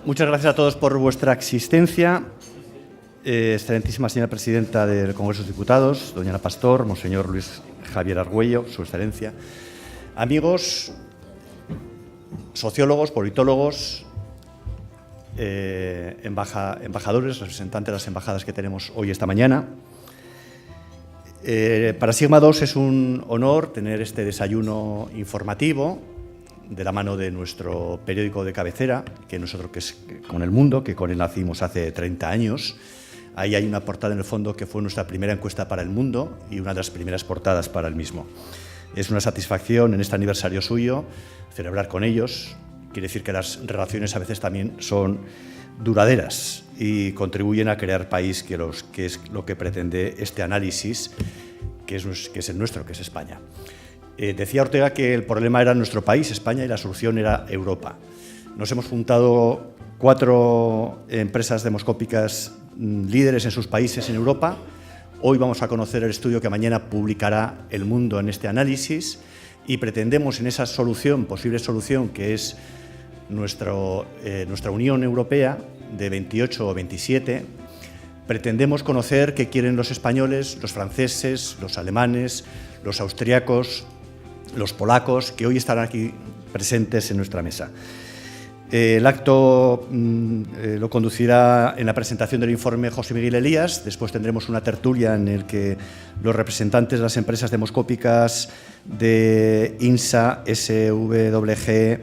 Muchas gracias a todos por vuestra existencia. Excelentísima señora presidenta del Congreso de Diputados, doña Ana Pastor, monseñor Luis Javier Argüello, su excelencia, amigos, sociólogos, politólogos, embajadores, representantes de las embajadas que tenemos hoy esta mañana. Para Sigma 2 es un honor tener este desayuno informativo de la mano de nuestro periódico de cabecera, que no es otro que es Con el Mundo, que con él nacimos hace 30 años. Ahí hay una portada en el fondo que fue nuestra primera encuesta para El Mundo y una de las primeras portadas para el mismo. Es una satisfacción en este aniversario suyo celebrar con ellos. Quiere decir que las relaciones a veces también son duraderas y contribuyen a crear país, que es lo que pretende este análisis, que es el nuestro, que es España. Decía Ortega que el problema era nuestro país, España, y la solución era Europa. Nos hemos juntado 4 empresas demoscópicas líderes en sus países en Europa. Hoy vamos a conocer el estudio que mañana publicará El Mundo en este análisis y pretendemos en esa solución, posible solución, que es nuestra Unión Europea de 28 o 27, pretendemos conocer qué quieren los españoles, los franceses, los alemanes, los austriacos, los polacos, que hoy estarán aquí presentes en nuestra mesa. El acto lo conducirá en la presentación del informe José Miguel Elías. Después tendremos una tertulia en la que los representantes de las empresas demoscópicas de INSA, SWG,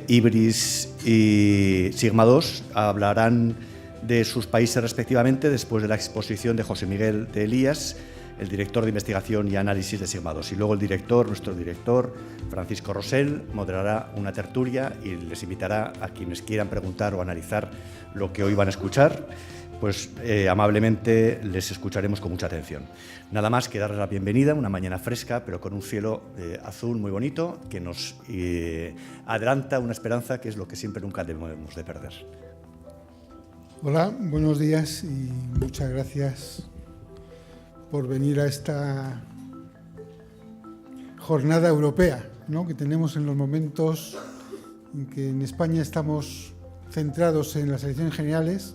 Ibris y Sigma 2 hablarán de sus países respectivamente después de la exposición de José Miguel de Elías, el director de investigación y análisis de Sigma 2. Y luego nuestro director, Francisco Rosell, moderará una tertulia y les invitará a quienes quieran preguntar o analizar lo que hoy van a escuchar, pues amablemente les escucharemos con mucha atención. Nada más que darles la bienvenida, una mañana fresca, pero con un cielo azul muy bonito que nos adelanta una esperanza que es lo que siempre nunca debemos de perder. Hola, buenos días y muchas gracias por venir a esta jornada europea, ¿no?, que tenemos en los momentos en que en España estamos centrados en las elecciones generales.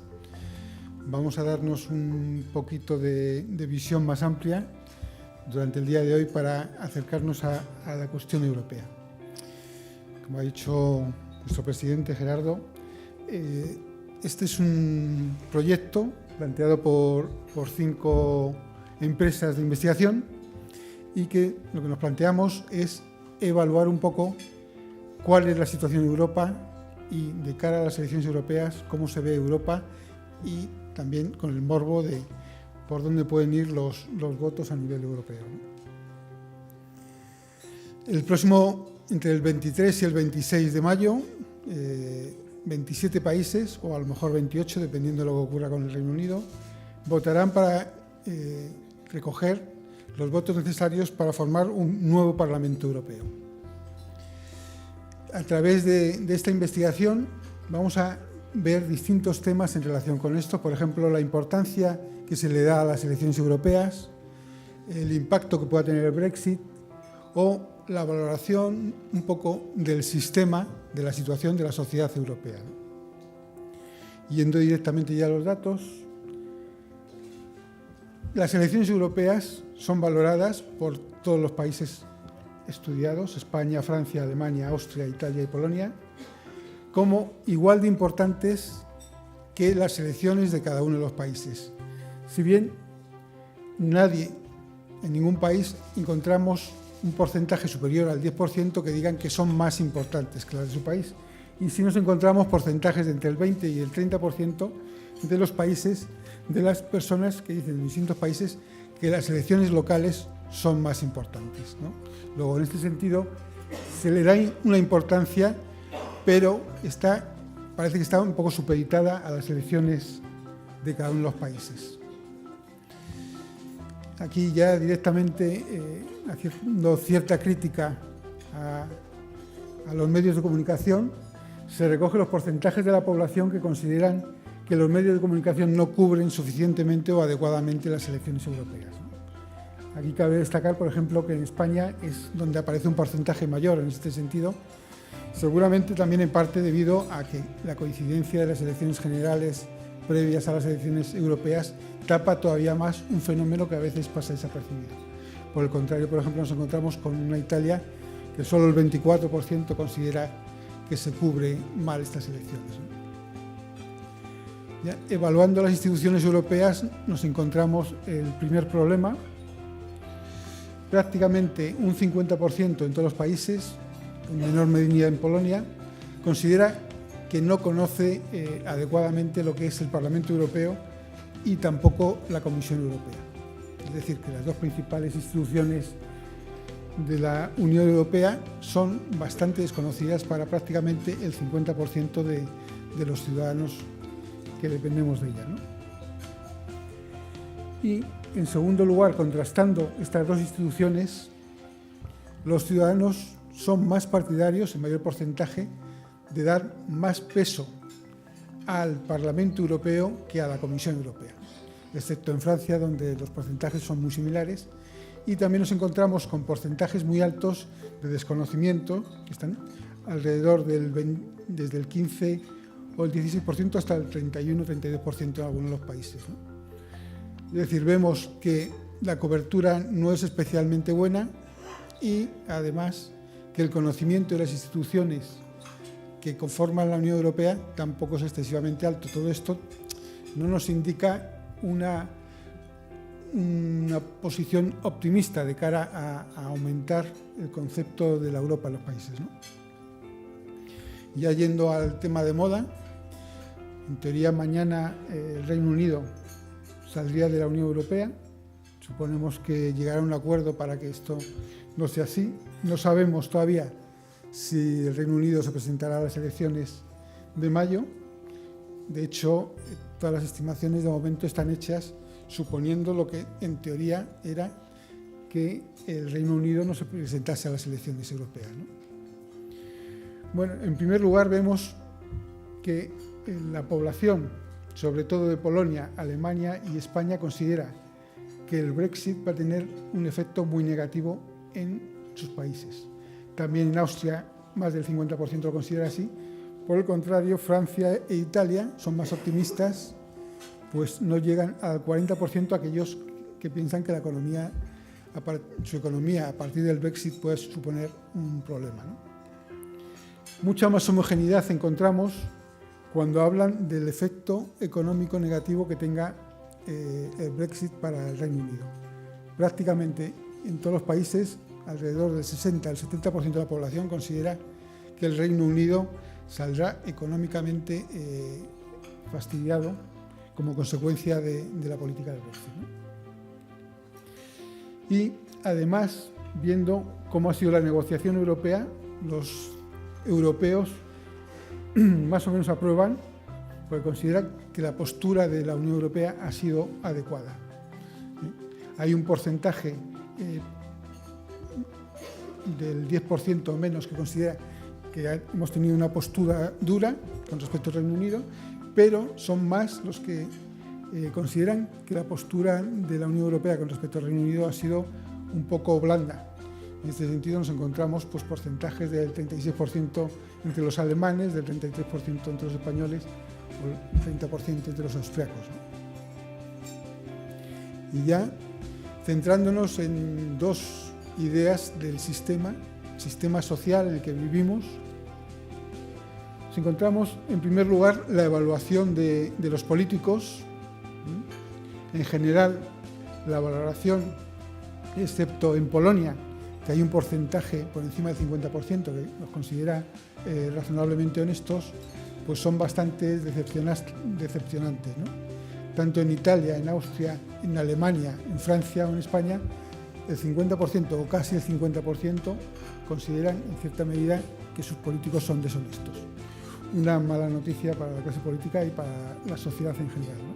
Vamos a darnos un poquito de visión más amplia durante el día de hoy para acercarnos a la cuestión europea. Como ha dicho nuestro presidente Gerardo, este es un proyecto planteado por 5 empresas de investigación y que lo que nos planteamos es evaluar un poco cuál es la situación en Europa y de cara a las elecciones europeas, cómo se ve Europa y también con el morbo de por dónde pueden ir los votos a nivel europeo. El próximo, entre el 23 y el 26 de mayo, 27 países, o a lo mejor 28, dependiendo de lo que ocurra con el Reino Unido, votarán para recoger los votos necesarios para formar un nuevo Parlamento Europeo. A través de esta investigación vamos a ver distintos temas en relación con esto, por ejemplo, la importancia que se le da a las elecciones europeas, el impacto que pueda tener el Brexit o la valoración un poco del sistema, de la situación de la sociedad europea. Yendo directamente ya a los datos, las elecciones europeas son valoradas por todos los países estudiados, España, Francia, Alemania, Austria, Italia y Polonia, como igual de importantes que las elecciones de cada uno de los países. Si bien nadie, en ningún país, encontramos un porcentaje superior al 10% que digan que son más importantes que las de su país, y si nos encontramos porcentajes de entre el 20 y el 30% de los países, de las personas que dicen en distintos países que las elecciones locales son más importantes, ¿no? Luego, en este sentido, se le da una importancia, pero parece que está un poco supeditada a las elecciones de cada uno de los países. Aquí ya directamente haciendo cierta crítica a los medios de comunicación, se recogen los porcentajes de la población que consideran que los medios de comunicación no cubren suficientemente o adecuadamente las elecciones europeas. Aquí cabe destacar, por ejemplo, que en España es donde aparece un porcentaje mayor en este sentido seguramente también en parte debido a que la coincidencia de las elecciones generales previas a las elecciones europeas tapa todavía más un fenómeno que a veces pasa desapercibido. Por el contrario, por ejemplo, nos encontramos con una Italia que solo el 24% considera que se cubre mal estas elecciones. Ya, evaluando las instituciones europeas nos encontramos el primer problema. Prácticamente un 50% en todos los países, en menor medida en Polonia, considera que no conoce adecuadamente lo que es el Parlamento Europeo y tampoco la Comisión Europea. Es decir, que las dos principales instituciones de la Unión Europea son bastante desconocidas para prácticamente el 50% de los ciudadanos que dependemos de ella, ¿no? Y, en segundo lugar, contrastando estas dos instituciones, los ciudadanos son más partidarios, en mayor porcentaje, de dar más peso al Parlamento Europeo que a la Comisión Europea, excepto en Francia, donde los porcentajes son muy similares, y también nos encontramos con porcentajes muy altos de desconocimiento, que están alrededor desde el 15 o el 16% hasta el 31-32% en algunos de los países, ¿no? Es decir, vemos que la cobertura no es especialmente buena y, además, que el conocimiento de las instituciones que conforman la Unión Europea tampoco es excesivamente alto. Todo esto no nos indica una posición optimista de cara a aumentar el concepto de la Europa en los países, ¿no? Ya yendo al tema de moda, en teoría mañana el Reino Unido saldría de la Unión Europea. Suponemos que llegará a un acuerdo para que esto no sea así. No sabemos todavía si el Reino Unido se presentará a las elecciones de mayo. De hecho, todas las estimaciones de momento están hechas suponiendo lo que en teoría era que el Reino Unido no se presentase a las elecciones europeas, ¿no? Bueno, en primer lugar vemos que la población, sobre todo de Polonia, Alemania y España, considera que el Brexit va a tener un efecto muy negativo en sus países. También en Austria más del 50% lo considera así. Por el contrario, Francia e Italia son más optimistas, pues no llegan al 40% aquellos que piensan que su economía a partir del Brexit puede suponer un problema, ¿no? Mucha más homogeneidad encontramos cuando hablan del efecto económico negativo que tenga el Brexit para el Reino Unido. Prácticamente en todos los países, alrededor del 60 al 70% de la población considera que el Reino Unido saldrá económicamente fastidiado como consecuencia de la política del Brexit, ¿no? Y además, viendo cómo ha sido la negociación europea, los europeos más o menos aprueban, porque consideran que la postura de la Unión Europea ha sido adecuada. Hay un porcentaje del 10% o menos que considera que hemos tenido una postura dura con respecto al Reino Unido, pero son más los que consideran que la postura de la Unión Europea con respecto al Reino Unido ha sido un poco blanda. En este sentido nos encontramos pues, porcentajes del 36% entre los alemanes, del 33% entre los españoles o el 30% entre los austriacos, ¿no? Y ya centrándonos en dos ideas del sistema social en el que vivimos, nos encontramos en primer lugar la evaluación de los políticos. En general, la valoración, excepto en Polonia, que hay un porcentaje por encima del 50% que los considera razonablemente honestos, pues son bastante decepcionantes, ¿no? Tanto en Italia, en Austria, en Alemania, en Francia o en España, el 50% o casi el 50% consideran en cierta medida que sus políticos son deshonestos. Una mala noticia para la clase política y para la sociedad en general, ¿no?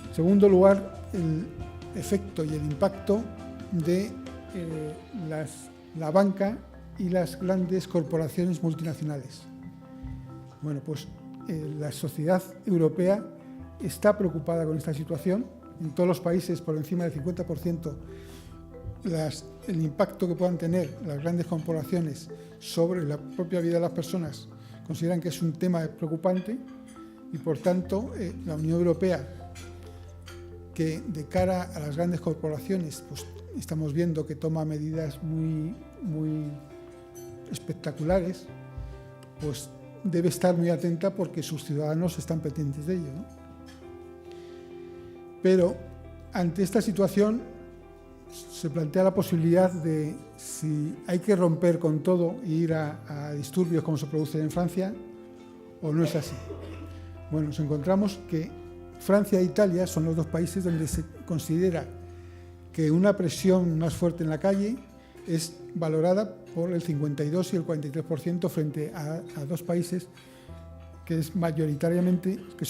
En segundo lugar, el efecto y el impacto de la banca y las grandes corporaciones multinacionales. Bueno, pues la sociedad europea está preocupada con esta situación. En todos los países, por encima del 50%, el impacto que puedan tener las grandes corporaciones sobre la propia vida de las personas consideran que es un tema preocupante y, por tanto, la Unión Europea, que de cara a las grandes corporaciones pues estamos viendo que toma medidas muy espectaculares, pues debe estar muy atenta porque sus ciudadanos están pendientes de ello, ¿no? Pero ante esta situación se plantea la posibilidad de si hay que romper con todo e ir a disturbios como se producen en Francia, o no es así. Bueno, nos encontramos que Francia e Italia son los dos países donde se considera que una presión más fuerte en la calle es valorada por el 52 y el 43% frente a dos países que son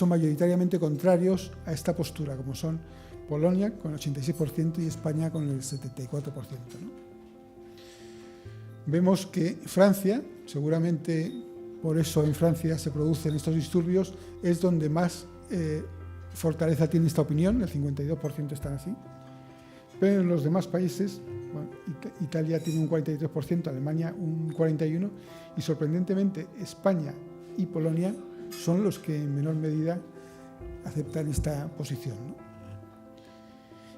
mayoritariamente contrarios a esta postura, como son Polonia con el 86% y España con el 74%, ¿no? Vemos que Francia, seguramente por eso en Francia se producen estos disturbios, es donde más fortaleza tiene esta opinión, el 52% están así, pero en los demás países, bueno, Italia tiene un 43%, Alemania un 41%, y sorprendentemente España y Polonia son los que en menor medida aceptan esta posición, ¿no?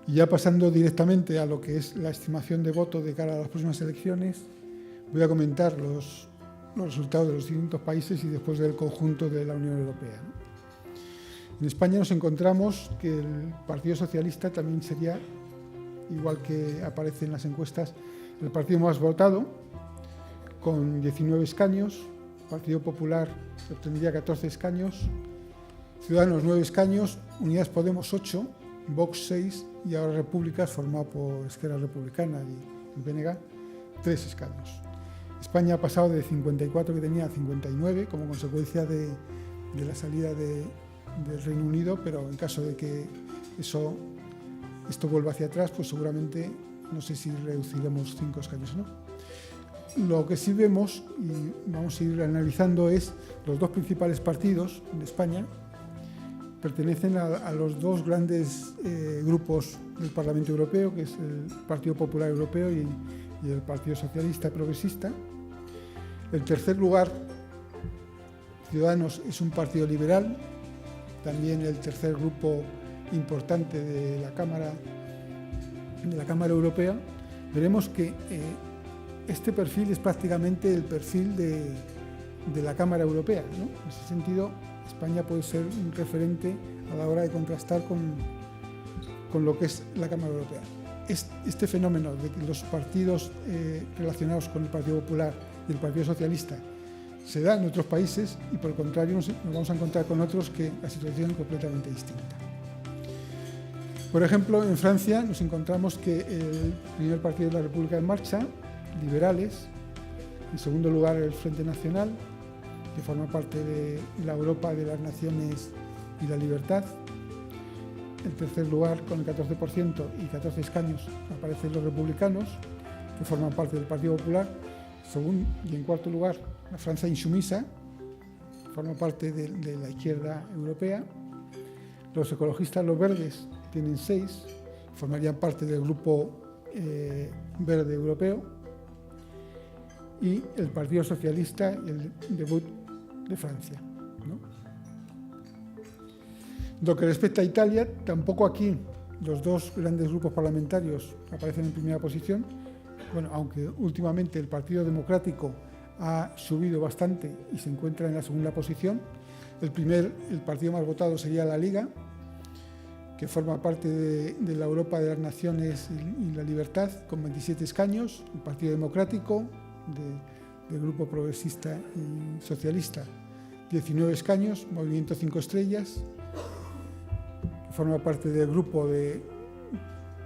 Y ya pasando directamente a lo que es la estimación de voto de cara a las próximas elecciones, voy a comentar los resultados de los distintos países y después del conjunto de la Unión Europea, ¿no? En España nos encontramos que el Partido Socialista también sería, igual que aparece en las encuestas, el partido más votado, con 19 escaños, Partido Popular obtendría 14 escaños, Ciudadanos 9 escaños, Unidas Podemos 8, Vox 6 y ahora Repúblicas, formado por Esquerra Republicana y BNG, 3 escaños. España ha pasado de 54 que tenía a 59 como consecuencia de la salida del Reino Unido, pero en caso de que esto vuelva hacia atrás, pues seguramente no sé si reduciremos 5 escaños o no. Lo que sí vemos, y vamos a ir analizando, es los dos principales partidos de España pertenecen a los dos grandes grupos del Parlamento Europeo, que es el Partido Popular Europeo y el Partido Socialista Progresista. El tercer lugar, Ciudadanos, es un partido liberal, también el tercer grupo importante de la Cámara Europea. Veremos que este perfil es prácticamente el perfil de la Cámara Europea, ¿no? En ese sentido, España puede ser un referente a la hora de contrastar con lo que es la Cámara Europea. Este fenómeno de que los partidos relacionados con el Partido Popular y el Partido Socialista se da en otros países y, por el contrario, nos vamos a encontrar con otros que la situación es completamente distinta. Por ejemplo, en Francia nos encontramos que el primer partido de la República en Marcha, Liberales, en segundo lugar el Frente Nacional, que forma parte de la Europa de las Naciones y la Libertad. En tercer lugar, con el 14% y 14 escaños, aparecen los Republicanos, que forman parte del Partido Popular. Y en cuarto lugar, la Francia Insumisa, que forma parte de la izquierda europea. Los ecologistas, los verdes, tienen 6, formarían parte del grupo verde europeo. Y el Partido Socialista y el debut de Francia, ¿no? Lo que respecta a Italia, tampoco aquí los dos grandes grupos parlamentarios aparecen en primera posición. Bueno, aunque últimamente el Partido Democrático ha subido bastante y se encuentra en la segunda posición. El partido más votado sería la Liga, que forma parte de la Europa de las Naciones y la Libertad, con 27 escaños. El Partido Democrático, del Grupo Progresista y Socialista, 19 escaños. Movimiento 5 Estrellas, que forma parte del grupo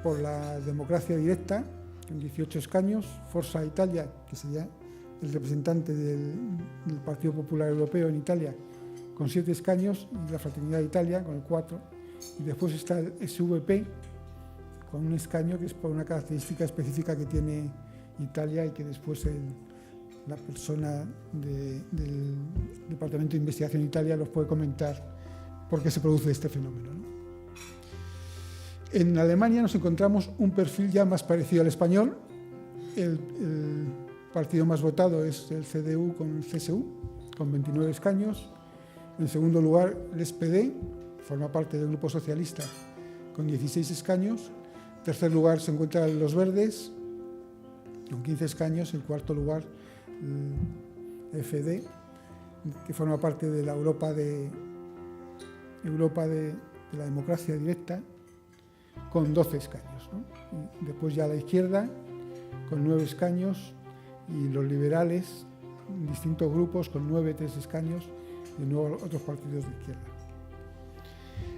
por la democracia directa, con 18 escaños. Forza Italia, que sería el representante del Partido Popular Europeo en Italia, con 7 escaños, y la Fraternidad Italia, con el 4. Y después está el SVP, con un escaño, que es por una característica específica que tiene Italia y que después la persona del Departamento de Investigación de Italia los puede comentar por qué se produce este fenómeno, ¿no? En Alemania nos encontramos un perfil ya más parecido al español. El partido más votado es el CDU con el CSU, con 29 escaños. En segundo lugar, el SPD, forma parte del Grupo Socialista, con 16 escaños. En tercer lugar se encuentran los Verdes, con 15 escaños. En cuarto lugar, el FD, que forma parte de la Europa de la democracia directa, con 12 escaños, ¿no? Y después ya la izquierda, con 9 escaños, y los liberales, distintos grupos, con 9, 3 escaños, y de nuevo otros partidos de izquierda.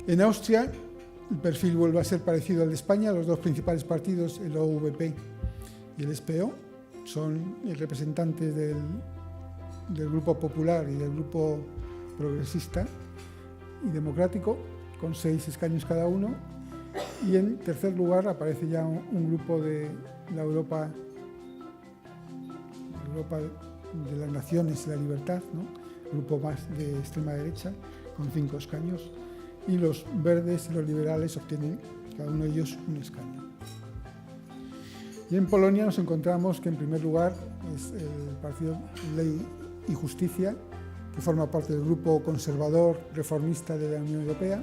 En Austria, el perfil vuelve a ser parecido al de España. Los dos principales partidos, el OVP y el SPO, son representantes del Grupo Popular y del Grupo Progresista y Democrático, con 6 escaños cada uno. Y en tercer lugar aparece ya un grupo de la Europa de las Naciones y la Libertad, ¿no? Grupo más de extrema derecha, con 5 escaños. Y los verdes y los liberales obtienen cada uno de ellos un escaño. Y en Polonia nos encontramos que en primer lugar es el partido Ley y Justicia, que forma parte del grupo conservador reformista de la Unión Europea,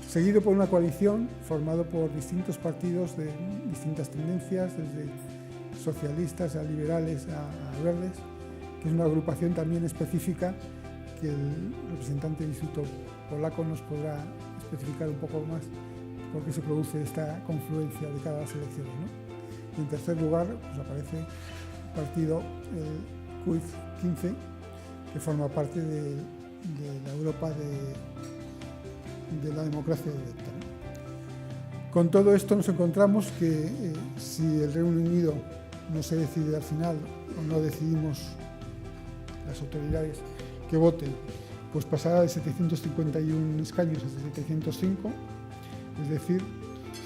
seguido por una coalición formado por distintos partidos de distintas tendencias, desde socialistas a liberales a verdes, que es una agrupación también específica que el representante del Instituto Polaco nos podrá especificar un poco más por qué se produce esta confluencia de cada elecciones, ¿no? Y en tercer lugar pues aparece el partido CUIF 15, que forma parte de la Europa de la democracia directa, ¿no? Con todo esto nos encontramos que si el Reino Unido no se decide al final, o no decidimos las autoridades que voten, pues pasará de 751 escaños a 705, es decir,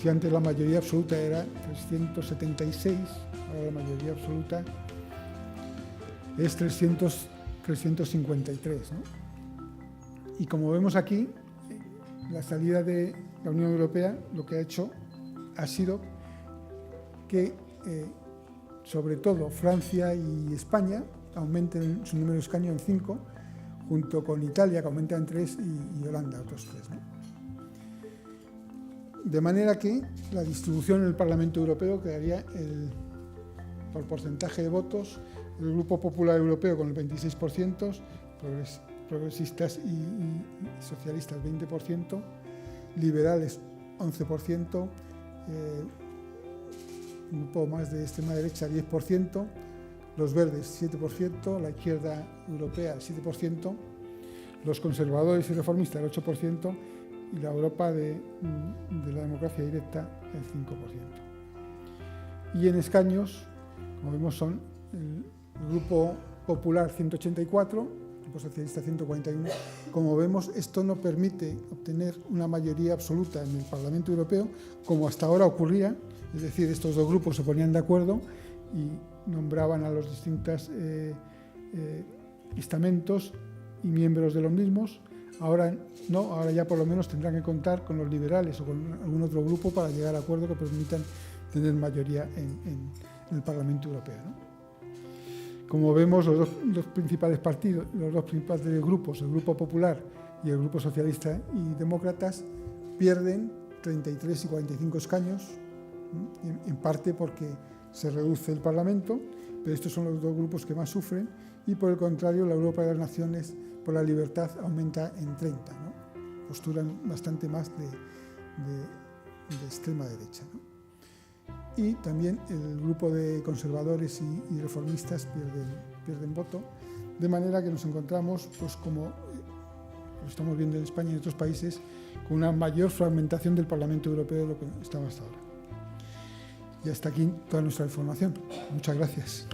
si antes la mayoría absoluta era 376, ahora la mayoría absoluta es 353, ¿no? Y como vemos aquí, la salida de la Unión Europea lo que ha hecho ha sido que, sobre todo, Francia y España aumenten su número de escaños en 5, junto con Italia, que aumenta en 3, y Holanda, otros 3, ¿no? De manera que la distribución en el Parlamento Europeo quedaría por porcentaje de votos: el Grupo Popular Europeo con el 26%, progresistas y socialistas 20%, liberales 11%, un grupo más de extrema derecha 10%, los verdes 7%, la izquierda europea 7%, los conservadores y reformistas el 8%, y la Europa de la democracia directa el 5%. Y en escaños, como vemos, son el Grupo Popular 184, el Grupo Socialista 141. Como vemos, esto no permite obtener una mayoría absoluta en el Parlamento Europeo, como hasta ahora ocurría, es decir, estos dos grupos se ponían de acuerdo y nombraban a los distintos estamentos y miembros de los mismos. Ahora no, ahora ya por lo menos tendrán que contar con los liberales o con algún otro grupo para llegar a acuerdos que permitan tener mayoría en el Parlamento Europeo, ¿no? Como vemos, los dos principales partidos, los dos principales grupos, el Grupo Popular y el Grupo Socialista y Demócratas, pierden 33 y 45 escaños, en parte porque se reduce el Parlamento, pero estos son los dos grupos que más sufren, y por el contrario, la Europa de las Naciones por la Libertad aumenta en 30, ¿no? Posturan bastante más de extrema derecha, ¿no? Y también el grupo de conservadores y reformistas pierden voto, de manera que nos encontramos, pues como lo estamos viendo en España y en otros países, con una mayor fragmentación del Parlamento Europeo de lo que estaba hasta ahora. Y hasta aquí toda nuestra información. Muchas gracias.